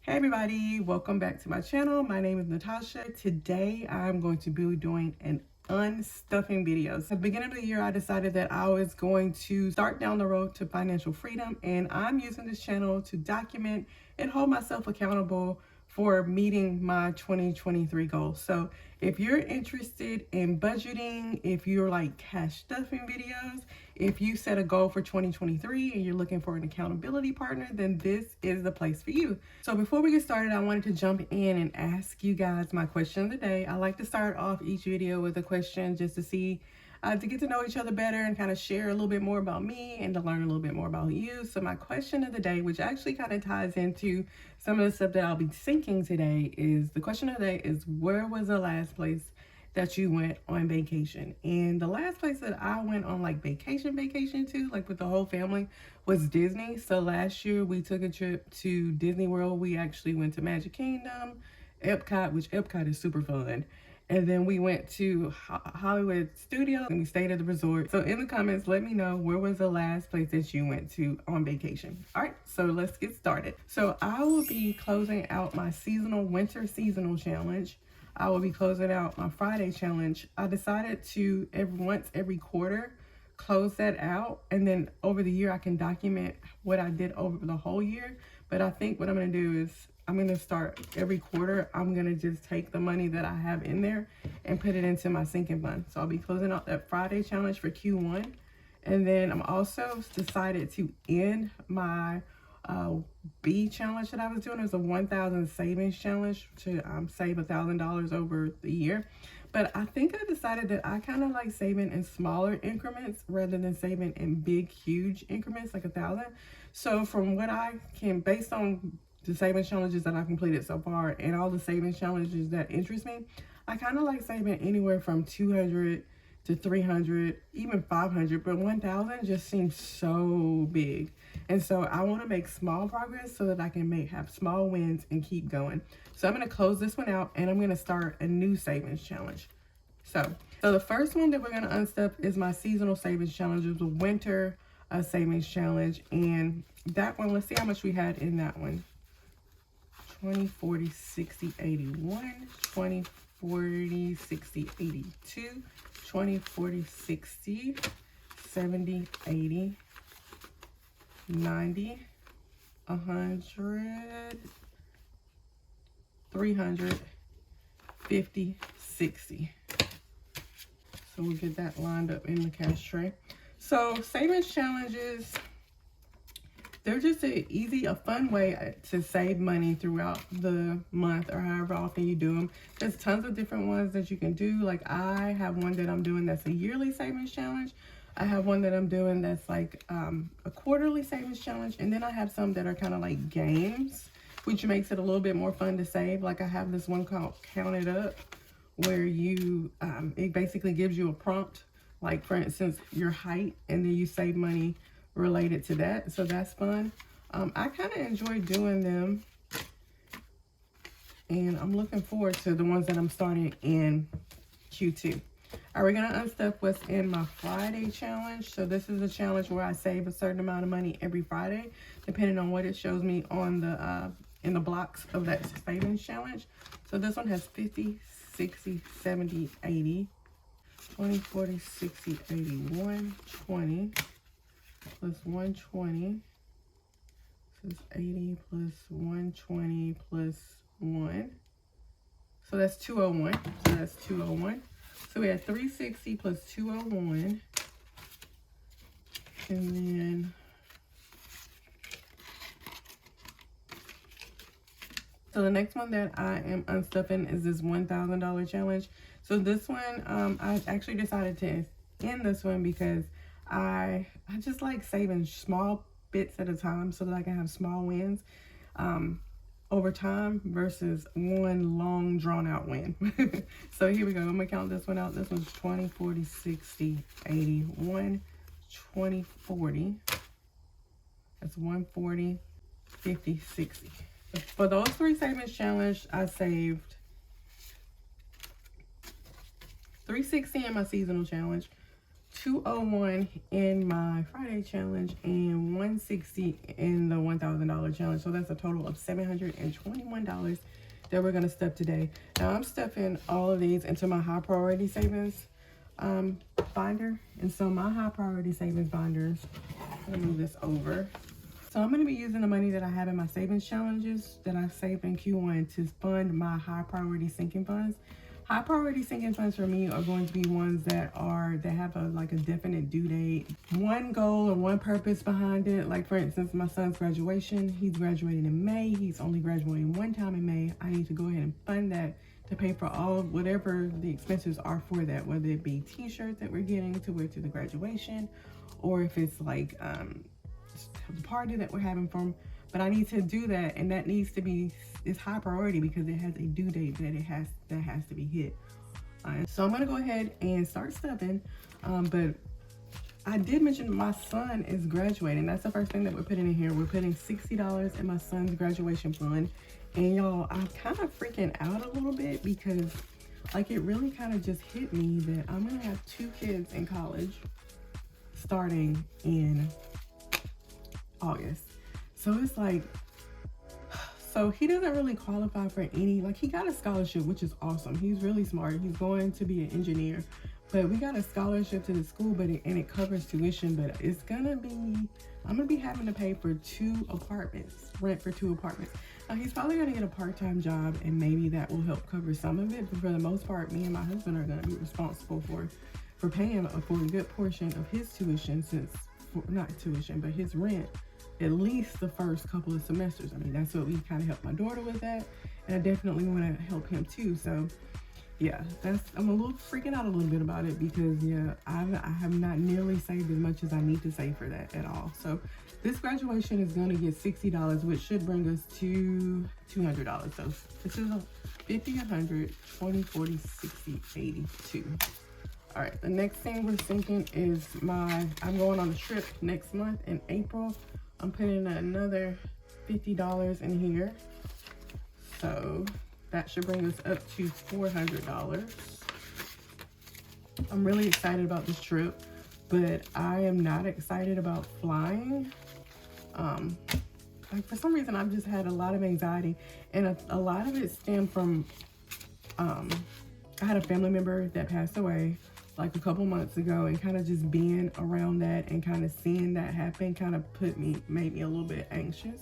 Hey everybody, welcome back to my channel. My name is Natasha. Today I'm going to be doing an unstuffing video. So at the beginning of the year, I decided that I was going to start down the road to financial freedom, and I'm using this channel to document and hold myself accountable for meeting my 2023 goals. So if you're interested in budgeting, if you're like cash stuffing videos, if you set a goal for 2023 and you're looking for an accountability partner, then this is the place for you. So before we get started, I wanted to jump in and ask you guys my question of the day. I like to start off each video with a question just to see to get to know each other better and kind of share a little bit more about me and to learn a little bit more about you. So my question of the day, which actually kind of ties into some of the stuff that I'll be thinking today, is the question of the day is, where was the last place that you went on vacation? And the last place that I went on like vacation to, like with the whole family, was Disney. So last year we took a trip to Disney World. We actually went to Magic Kingdom, Epcot, which Epcot is super fun. And then we went to Hollywood Studios and we stayed at the resort. So in the comments, let me know, where was the last place that you went to on vacation? All right, so let's get started. So I will be closing out my winter seasonal challenge. I will be closing out my Friday challenge. I decided to once every quarter close that out, and then over the year I can document what I did over the whole year. But I think what I'm going to do is I'm going to start every quarter. I'm going to just take the money that I have in there and put it into my sinking fund. So I'll be closing out that Friday challenge for Q1. And then I'm also decided to end my B challenge that I was doing. It was a 1,000 savings challenge to save $1,000 over the year. But I think I decided that I kind of like saving in smaller increments rather than saving in big, huge increments like 1,000. So from what I can, based on the savings challenges that I've completed so far and all the savings challenges that interest me, I kind of like saving anywhere from 200 to 300, even 500, but 1,000 just seems so big. And so I want to make small progress so that I can have small wins and keep going. So I'm going to close this one out and I'm going to start a new savings challenge. So the first one that we're going to unstuff is my seasonal savings challenge. It was a winter savings challenge. And that one, let's see how much we had in that one. 20, 40, 60, 81, 20, 40, 60, 82, 20, 40, 60, 70, 80, 90, 100, 300, 50, 60. So we'll get that lined up in the cash tray. So savings challenges, they're just a fun way to save money throughout the month or however often you do them. There's tons of different ones that you can do. Like I have one that I'm doing that's a yearly savings challenge. I have one that I'm doing that's like a quarterly savings challenge. And then I have some that are kind of like games, which makes it a little bit more fun to save. Like I have this one called Count It Up, where you, it basically gives you a prompt, like for instance, your height, and then you save money related to that. So that's fun. I kind of enjoy doing them, and I'm looking forward to the ones that I'm starting in Q2. Are we gonna unstuff what's in my Friday challenge? So this is a challenge where I save a certain amount of money every Friday, depending on what it shows me on the in the blocks of that savings challenge. So this one has 50, 60, 70, 80, 20, 40, 60, 81, 20. Plus 120, so it's 80 plus 120 plus 1. So that's 201. So that's 201. So we had 360 plus 201. And then, so the next one that I am unstuffing is this $1,000 challenge. So this one, I actually decided to end this one because I just like saving small bits at a time so that I can have small wins over time versus one long drawn out win. So here we go. I'm gonna count this one out. This one's 20, 40, 60, 81, 20, 40. That's 140, 50, 60. For those three savings challenge, I saved 360 in my seasonal challenge, $201 in my Friday challenge and $160 in the $1,000 challenge. So that's a total of $721 that we're gonna stuff today. Now I'm stuffing all of these into my high priority savings binder. And so my high priority savings binders, let me move this over. So I'm gonna be using the money that I have in my savings challenges that I saved in Q1 to fund my high priority sinking funds. High priority sinking funds for me are going to be ones that have a definite due date, one goal or one purpose behind it. Like for instance, my son's graduation, he's graduating in May. He's only graduating one time in May. I need to go ahead and fund that to pay for all whatever the expenses are for that, whether it be t-shirts that we're getting to wear to the graduation, or if it's like the party that we're having for him. But I need to do that, and that needs to be, it's high priority because it has a due date that has to be hit. So I'm gonna go ahead and start stuffing. But I did mention my son is graduating. That's the first thing that we're putting in here. We're putting $60 in my son's graduation fund. And y'all, I'm kind of freaking out a little bit because like it really kind of just hit me that I'm gonna have 2 kids in college starting in August. So it's like, so he doesn't really qualify for any, like he got a scholarship, which is awesome. He's really smart. He's going to be an engineer, but we got a scholarship to the school, but it covers tuition, but it's gonna be, I'm gonna be having to pay for 2 apartments, rent for 2 apartments. Now he's probably gonna get a part-time job and maybe that will help cover some of it, but for the most part, me and my husband are gonna be responsible for paying for a good portion of his tuition, not tuition, but his rent, at least the first couple of semesters. I mean, that's what we kind of helped my daughter with that, and I definitely want to help him too. So yeah, I'm a little freaking out a little bit about it because yeah, I have not nearly saved as much as I need to save for that at all. So this graduation is going to get $60, which should bring us to $200. So this is a 50, 100, 20, 40, 60, 82. All right, the next thing we're thinking is I'm going on a trip next month in April. I'm putting another $50 in here. So that should bring us up to $400. I'm really excited about this trip, but I am not excited about flying. Like for some reason, I've just had a lot of anxiety, and a lot of it stemmed from, I had a family member that passed away like a couple months ago, and kind of just being around that and kind of seeing that happen kind of made me a little bit anxious.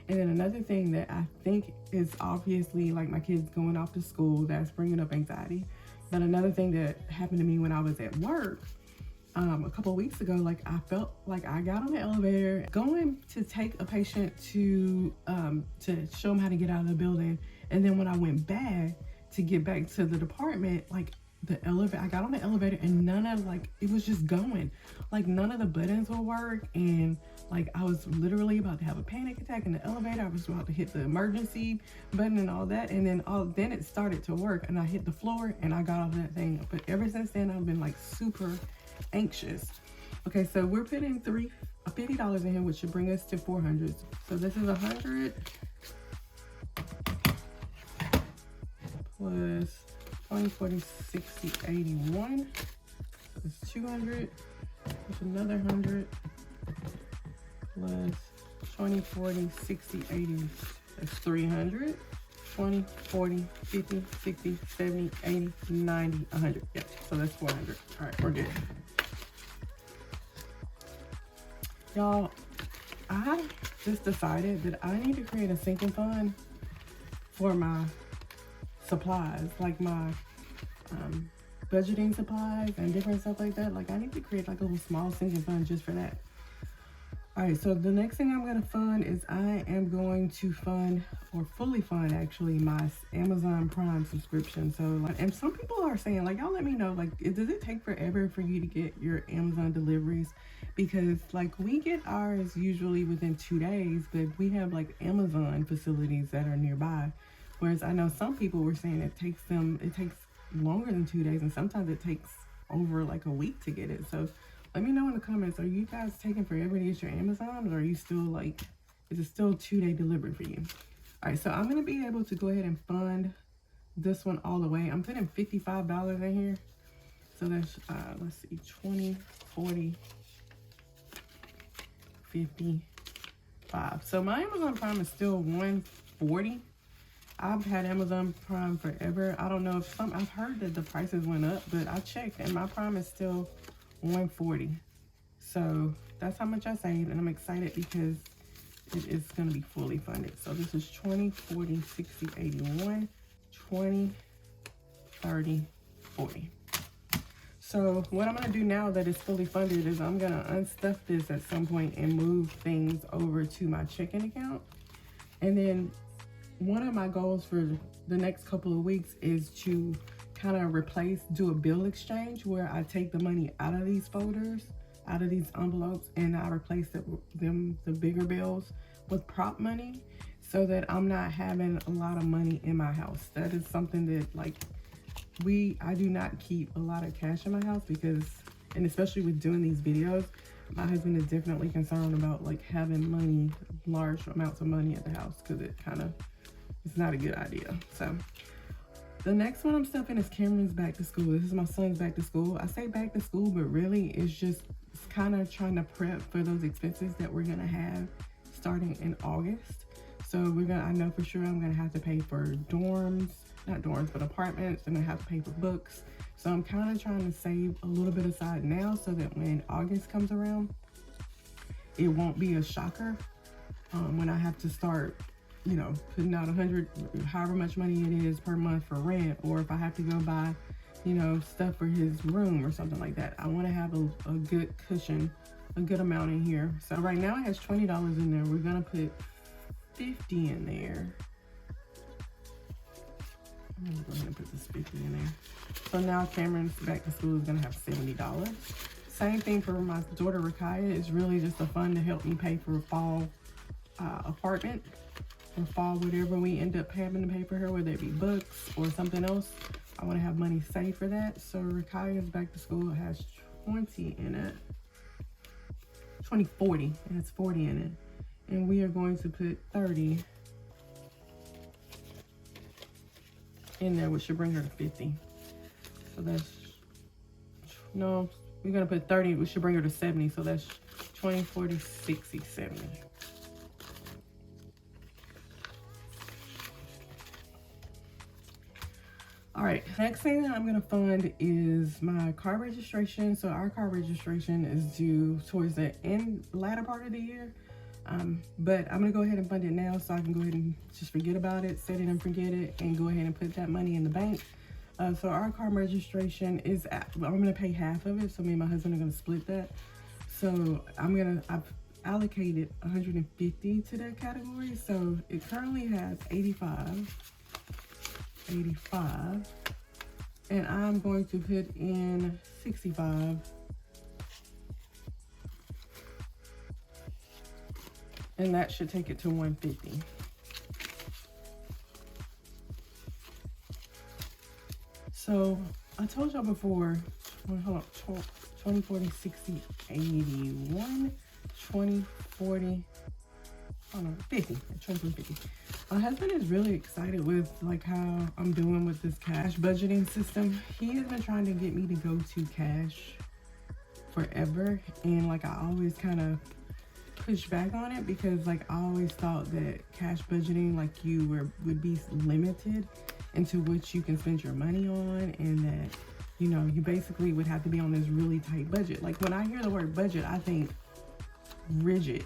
And then another thing that I think is obviously like my kids going off to school, that's bringing up anxiety. But another thing that happened to me when I was at work a couple of weeks ago, like I felt like I got on the elevator going to take a patient to show them how to get out of the building, and then when I went back to get back to the department, like I got on the elevator and it was just going, like none of the buttons will work, and like I was literally about to have a panic attack in the elevator. I was about to hit the emergency button and all that, and then it started to work and I hit the floor and I got off that thing. But ever since then I've been like super anxious. Okay, so we're putting $50 in here, which should bring us to 400. So this is 100 plus 20, 40, 60, 81. That's 200. That's another 100 plus 20, 40, 60, 80. That's 300. 20, 40, 50, 60, 70, 80, 90, 100. Yep, so that's 400. All right, we're good. Y'all, I just decided that I need to create a sinking fund for my supplies, like my budgeting supplies and different stuff like that. Like I need to create like a little small sinking fund just for that. All right, so the next thing I'm going to fund is I am going to fund, or fully fund actually, my Amazon Prime subscription. So, and some people are saying, like, y'all let me know, like, does it take forever for you to get your Amazon deliveries? Because like we get ours usually within 2 days, but we have like Amazon facilities that are nearby. Whereas I know some people were saying it takes longer than 2 days, and sometimes it takes over like a week to get it. So let me know in the comments, are you guys taking forever to get your Amazon, or are you still like, is it still 2-day delivery for you? All right, so I'm gonna be able to go ahead and fund this one all the way. I'm putting $55 in here. So that's, let's see, 20, 40, 55. So my Amazon Prime is still 140. I've had Amazon Prime forever. I don't know if I've heard that the prices went up, but I checked and my Prime is still 140. So that's how much I saved, and I'm excited because it is going to be fully funded. So this is 20, 40, 60, 81, 20, 30, 40. So what I'm going to do now that it's fully funded is I'm going to unstuff this at some point and move things over to my checking account. And then one of my goals for the next couple of weeks is to kind of do a bill exchange where I take the money out of these folders, out of these envelopes, and I replace the bigger bills with prop money so that I'm not having a lot of money in my house. That is something that I do not keep a lot of cash in my house because, and especially with doing these videos, my husband is definitely concerned about having money, large amounts of money at the house, because it's not a good idea. So the next one I'm stuffing is Cameron's back to school. This is my son's back to school. I say back to school, but really it's kind of trying to prep for those expenses that we're gonna have starting in August. So I know for sure I'm gonna have to pay for not dorms, but apartments. I'm gonna have to pay for books. So I'm kind of trying to save a little bit aside now so that when August comes around, it won't be a shocker when I have to start putting out however much money it is per month for rent, or if I have to go buy, stuff for his room or something like that. I want to have a good cushion, a good amount in here. So right now it has $20 in there. We're gonna put 50 in there. I'm gonna go ahead and put this 50 in there. So now Cameron's back to school is gonna have $70. Same thing for my daughter Rakaya. It's really just a fund to help me pay for a fall apartment, or fall whatever we end up having to pay for her, whether it be books or something else. I want to have money saved for that. So Rakaya's back to school has 20 in it. 40. It has 40 in it. And we are going to put 30 in there, which should bring her to 50. So no, we're going to put 30, which should bring her to 70. So that's 20, 40, 60, 70. All right, next thing that I'm gonna fund is my car registration. So our car registration is due towards the latter part of the year. But I'm gonna go ahead and fund it now so I can go ahead and just forget about it, set it and forget it, and go ahead and put that money in the bank. So our car registration is, I'm gonna pay half of it. So me and my husband are gonna split that. So I've allocated 150 to that category. So it currently has 85, and I'm going to put in 65, and that should take it to 150. So I told y'all before, hold on, 20, 40, 60, 81, 20, 40, hold on, 50, 20, 50. My husband is really excited with how I'm doing with this cash budgeting system. He has been trying to get me to go to cash forever, and I always kind of push back on it because I always thought that cash budgeting would be limited into what you can spend your money on, and that you basically would have to be on this really tight budget. When I hear the word budget, I think rigid,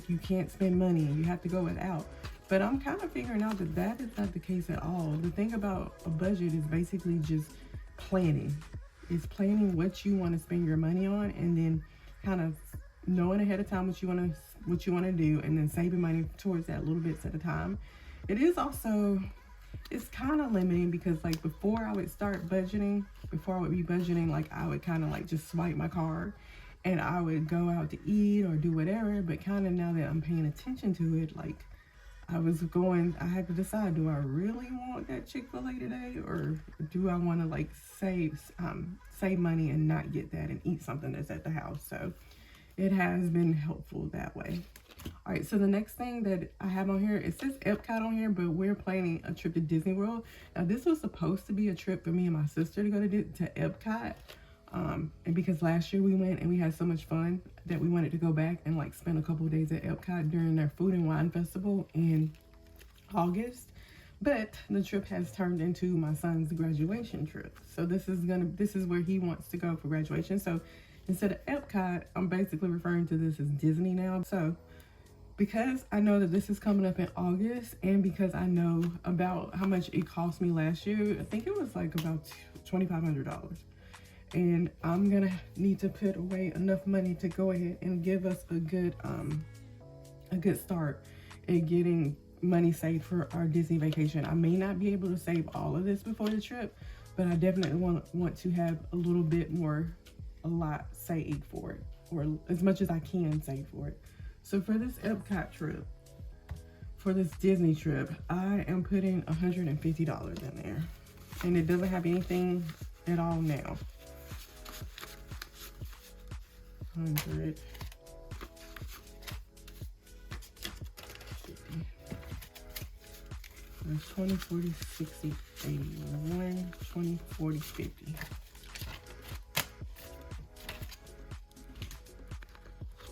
you can't spend money and you have to go without. But I'm kind of figuring out that is not the case at all. The thing about a budget is basically just planning. It's planning what you want to spend your money on, and then kind of knowing ahead of time what you want to do, and then saving money towards that little bits at a time. It is also, it's kind of limiting because before I would be budgeting, I would kind of just swipe my card and I would go out to eat or do whatever. But kind of now that I'm paying attention to it, I had to decide, do I really want that Chick-fil-A today, or do I want to save money and not get that and eat something that's at the house? So it has been helpful that way. All right, so the next thing that I have on here, it says Epcot on here, but we're planning a trip to Disney World. Now this was supposed to be a trip for me and my sister to go to Epcot, And because last year we went and we had so much fun that we wanted to go back and like spend a couple of days at Epcot during their food and wine festival in August. But the trip has turned into my son's graduation trip. So this is where he wants to go for graduation. So instead of Epcot, I'm basically referring to this as Disney now. So because I know that this is coming up in August, and because I know about how much it cost me last year, I think it was like about $2,500. And I'm gonna need to put away enough money to go ahead and give us a good start at getting money saved for our Disney vacation. I may not be able to save all of this before the trip, but I definitely want to have a little bit more, a lot saved for it, or as much as I can save for it. So for this Epcot trip, for this Disney trip, I am putting $150 in there, and it doesn't have anything at all now. 100. That's 20, 40, 60, 81, 20, 40, 50.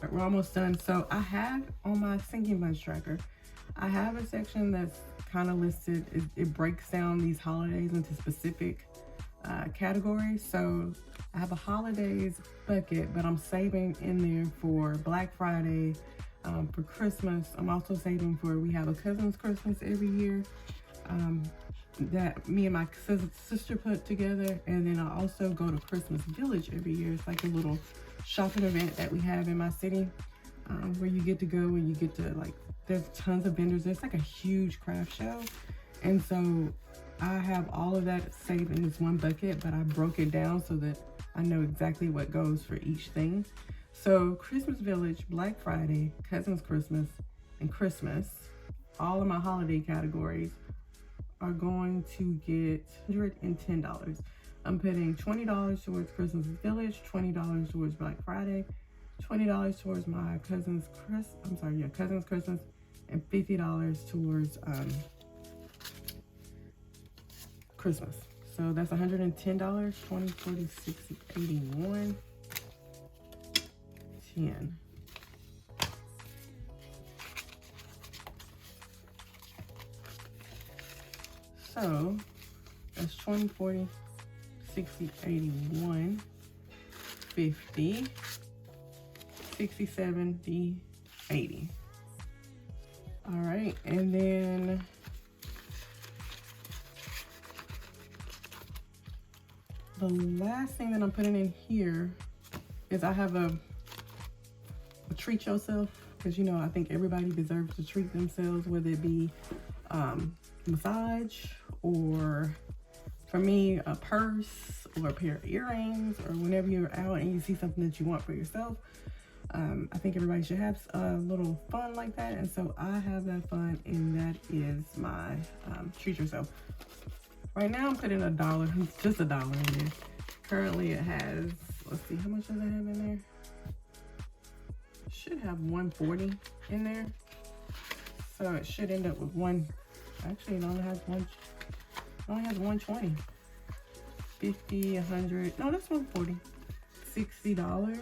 Right, we're almost done. So I have on my sinking funds tracker, I have a section that's kind of listed. It breaks down these holidays into specific categories. So I have a holidays bucket, but I'm saving in there for Black Friday, for Christmas. I'm also saving for, we have a cousin's Christmas every year that me and my sister put together, and then I also go to Christmas Village every year. It's like a little shopping event that we have in my city, where you get to go and you get to, like, there's tons of vendors. There's like a huge craft show, and so I have all of that saved in this one bucket, but I broke it down so that I know exactly what goes for each thing. So Christmas Village, Black Friday, Cousin's Christmas, and Christmas, all of my holiday categories are going to get $110. I'm putting $20 towards Christmas Village, $20 towards Black Friday, $20 towards my cousin's Christmas, and $50 towards Christmas. So that's $110, 20, 40, 60, 81, 10. So that's 20, 40, 60, 81, 50, 60, 70, 80. All right, and then the last thing that I'm putting in here is I have a treat yourself, because you know I think everybody deserves to treat themselves, whether it be massage, or for me a purse, or a pair of earrings, or whenever you're out and you see something that you want for yourself. I think everybody should have a little fun like that, and so I have that fun, and that is my treat yourself. Right now I'm putting $1, just $1 in there. Currently it has, let's see, how much does it have in there? It should have 140 in there. So it should end up with actually it only has 120. 50, 100, no, that's 140. $60.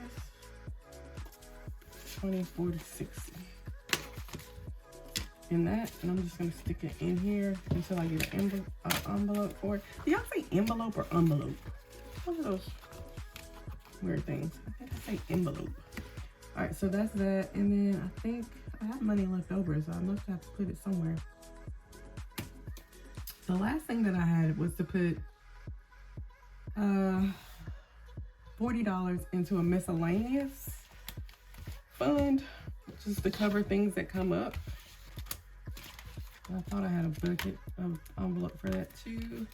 20, 40, 60. In that, and I'm just gonna stick it in here until I get an envelope for it. Do y'all say envelope or envelope? One of those weird things. I think I say envelope. All right, so that's that. And then I think I have money left over, so I must have to put it somewhere. The last thing that I had was to put $40 into a miscellaneous fund, just to cover things that come up. I thought I had a bucket of envelope for that too.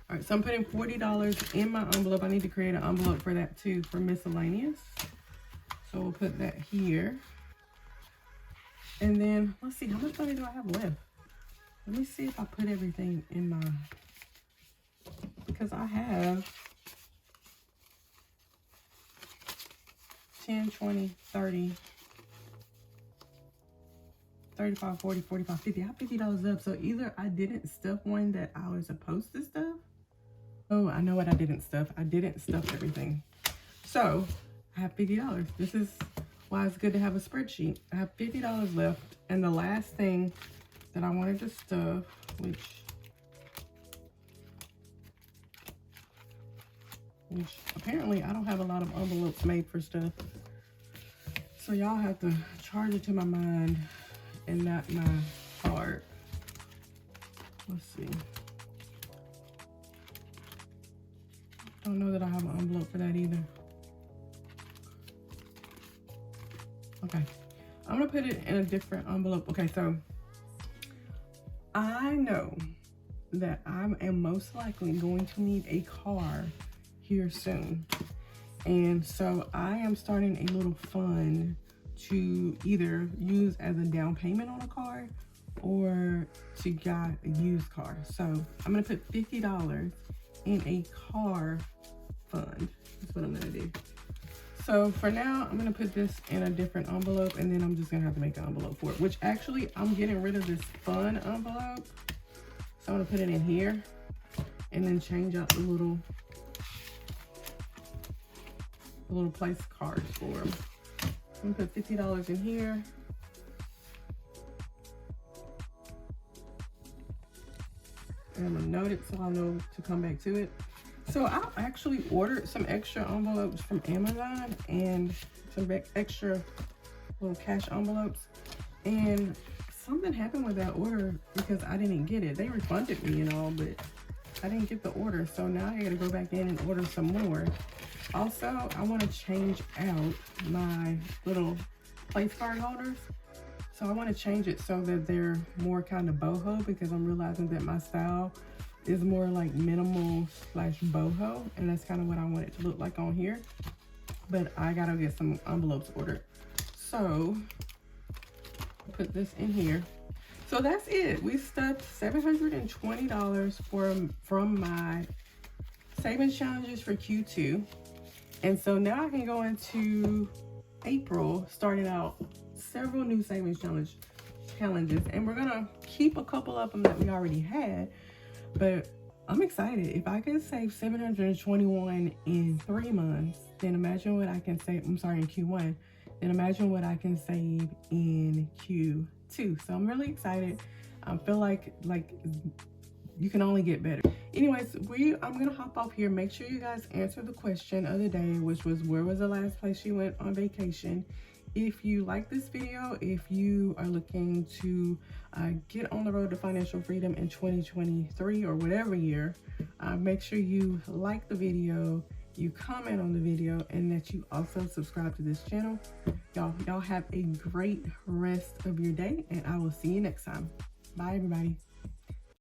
All right, so I'm putting $40 in my envelope. I need to create an envelope for that too, for miscellaneous. So we'll put that here. And then let's see, how much money do I have left? Let me see if I put everything in my, because I have 10, 20, 30, 35, 40, 45, 50. I have $50 up. So either I didn't stuff one that I was supposed to stuff, Oh, I know what I didn't stuff. I didn't stuff everything. So I have $50. This is why it's good to have a spreadsheet. I have $50 left. And the last thing that I wanted to stuff, which apparently I don't have a lot of envelopes made for stuff. So y'all have to charge it to my mind and not my heart. Let's see. I don't know that I have an envelope for that either. Okay, I'm gonna put it in a different envelope. Okay, so I know that I am most likely going to need a car here soon. And so I am starting a little fund to either use as a down payment on a car or to get a used car. So I'm gonna put $50 in a car fund. That's what I'm gonna do. So for now, I'm gonna put this in a different envelope, and then I'm just gonna have to make an envelope for it, which actually I'm getting rid of this fun envelope. So I'm gonna put it in here and then change out the little place cards for them. I'm gonna put $50 in here. And I'm gonna note it so I'll know to come back to it. So I actually ordered some extra envelopes from Amazon and some extra little cash envelopes. And something happened with that order because I didn't get it. They refunded me and all, but I didn't get the order. So now I gotta go back in and order some more. Also, I wanna change out my little place card holders. So I wanna change it so that they're more kind of boho, because I'm realizing that my style is more like minimal / boho, and that's kind of what I want it to look like on here. But I gotta get some envelopes ordered. So put this in here. So that's it. We stuffed $720 from my savings challenges for Q2. And so now I can go into April, starting out several new savings challenges, and we're gonna keep a couple of them that we already had. But I'm excited. If I can save $721 in 3 months, then imagine what I can save. I'm sorry, in Q1. Then imagine what I can save in Q2. So I'm really excited. I feel like you can only get better. Anyways, I'm gonna hop off here. Make sure you guys answer the question of the day, which was, where was the last place you went on vacation? If you like this video, if you are looking to get on the road to financial freedom in 2023 or whatever year, make sure you like the video, you comment on the video, and that you also subscribe to this channel. Y'all have a great rest of your day, and I will see you next time. Bye, everybody.